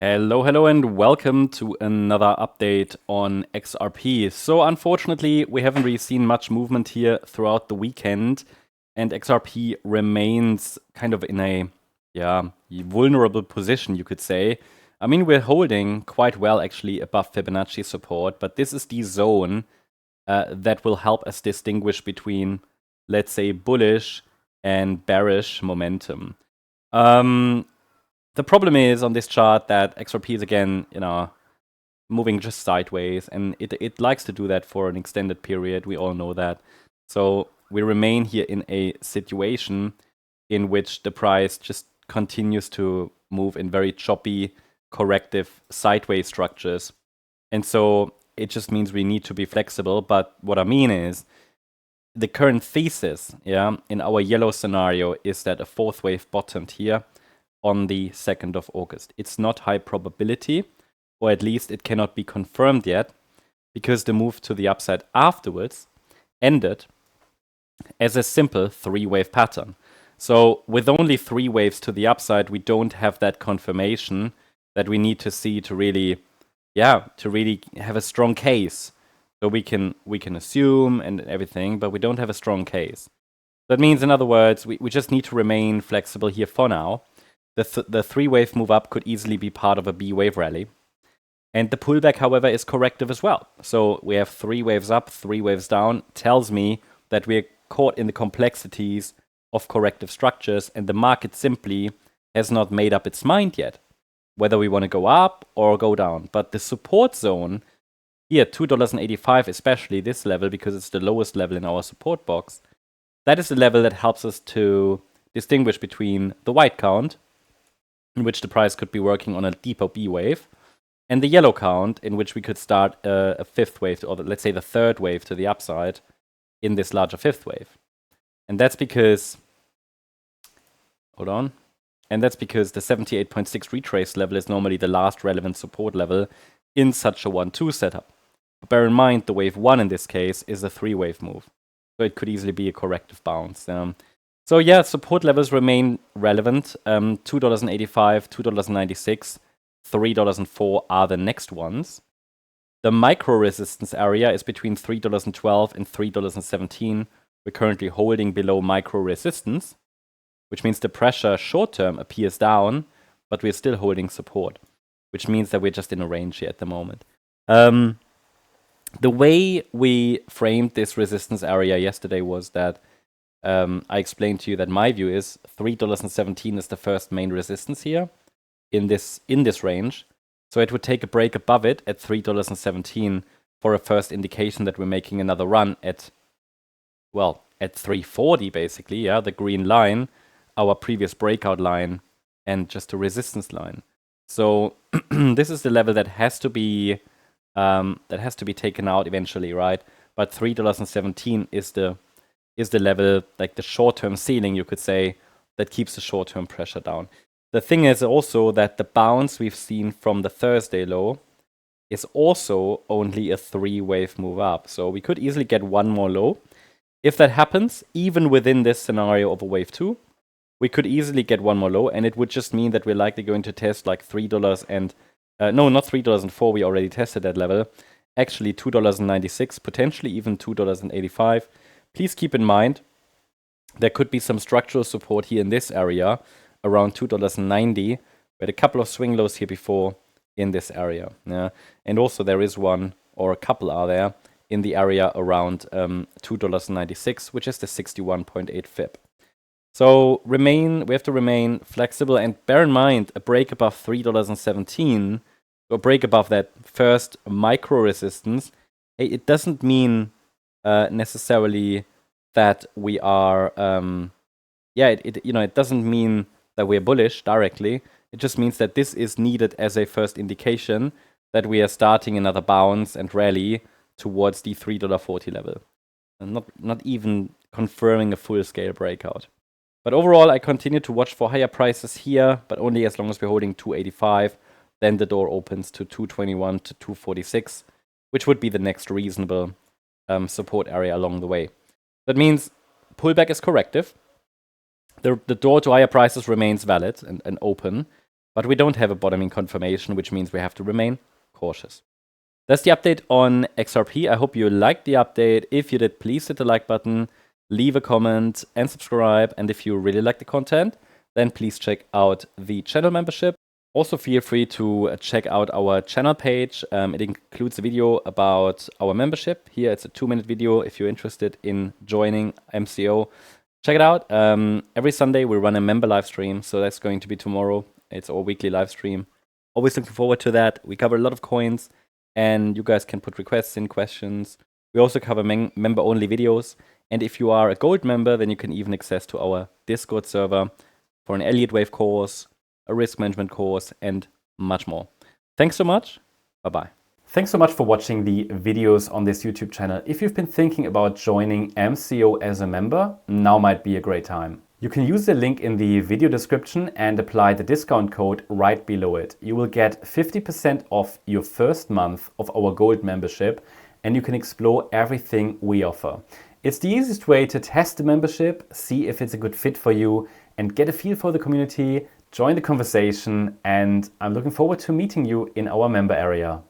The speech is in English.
Hello, and welcome to another update on XRP. So unfortunately, we haven't really seen much movement here throughout the weekend, and XRP remains kind of in a vulnerable position, you could say. I mean, we're holding quite well actually above Fibonacci support, but this is the zone that will help us distinguish between, let's say, bullish and bearish momentum. The problem is on this chart that XRP is again, moving just sideways, and it likes to do that for an extended period. We all know that. So we remain here in a situation in which the price just continues to move in very choppy, corrective sideways structures. And so it just means we need to be flexible. But what I mean is, the current thesis, in our yellow scenario is that a fourth wave bottomed here on the 2nd of August. It's not high probability, or at least it cannot be confirmed yet, because the move to the upside afterwards ended as a simple 3-wave pattern. So with only 3 waves to the upside, we don't have that confirmation that we need to see to really have a strong case. So we can assume and everything, but we don't have a strong case. That means, in other words, we just need to remain flexible here for now. The 3-wave move up could easily be part of a B-wave rally. And the pullback, however, is corrective as well. So we have 3 waves up, 3 waves down. Tells me that we're caught in the complexities of corrective structures, and the market simply has not made up its mind yet, whether we want to go up or go down. But the support zone here, $2.85, especially this level, because it's the lowest level in our support box, that is the level that helps us to distinguish between the white count, in which the price could be working on a deeper B wave, and the yellow count, in which we could start a 5th wave, or let's say the 3rd wave to the upside in this larger 5th wave. And that's because, and that's because the 78.6 retrace level is normally the last relevant support level in such a 1-2 setup. But bear in mind, the wave 1 in this case is a 3-wave move, so it could easily be a corrective bounce. So yeah, support levels remain relevant. $2.85, $2.96, $3.04 are the next ones. The micro resistance area is between $3.12 and $3.17. We're currently holding below micro resistance, which means the pressure short term appears down, but we're still holding support, which means that we're just in a range here at the moment. The way we framed this resistance area yesterday was that I explained to you that my view is $3.17 is the first main resistance here in this range. So it would take a break above it at $3.17 for a first indication that we're making another run at $3.40 basically, the green line, our previous breakout line, and just a resistance line. So this is the level that has to be taken out eventually, right? But $3.17 is the level, like the short-term ceiling, you could say, that keeps the short-term pressure down. The thing is also that the bounce we've seen from the Thursday low is also only a 3-wave move up. So we could easily get one more low. If that happens, even within this scenario of a wave 2, we could easily get one more low, and it would just mean that we're likely going to test like $3 and... no, not $3.04, we already tested that level. Actually $2.96, potentially even $2.85. Please keep in mind, there could be some structural support here in this area, around $2.90. We had a couple of swing lows here before in this area. And also there is one, or a couple are there, in the area around $2.96, which is the 61.8 fib. So we have to remain flexible, and bear in mind, a break above $3.17, or break above that first micro resistance, it doesn't mean necessarily that we are it doesn't mean that we're bullish directly. It just means that this is needed as a first indication that we are starting another bounce and rally towards the $3.40 level, and not even confirming a full-scale breakout. But overall, I continue to watch for higher prices here, but only as long as we're holding 285. Then the door opens to 221 to 246, which would be the next reasonable support area along the way. That means pullback is corrective. The door to higher prices remains valid and open. but we don't have a bottoming confirmation, which means we have to remain cautious. That's the update on XRP. I hope you liked the update. If you did, please hit the like button, leave a comment, and subscribe. And if you really like the content, then please check out the channel membership. Also, feel free to check out our channel page. It includes a video about our membership. Here, it's a 2-minute video if you're interested in joining MCO. Check it out. Every Sunday, we run a member live stream, so that's going to be tomorrow. It's our weekly live stream. Always looking forward to that. We cover a lot of coins, and you guys can put requests in, questions. We also cover member-only videos. And if you are a gold member, then you can even access to our Discord server for an Elliott wave course, a risk management course, and much more. Thanks so much. Bye-bye. Thanks so much for watching the videos on this YouTube channel. If you've been thinking about joining MCO as a member, now might be a great time. You can use the link in the video description and apply the discount code right below it. You will get 50% off your first month of our gold membership, and you can explore everything we offer. It's the easiest way to test the membership, see if it's a good fit for you, and get a feel for the community, join the conversation, and I'm looking forward to meeting you in our member area.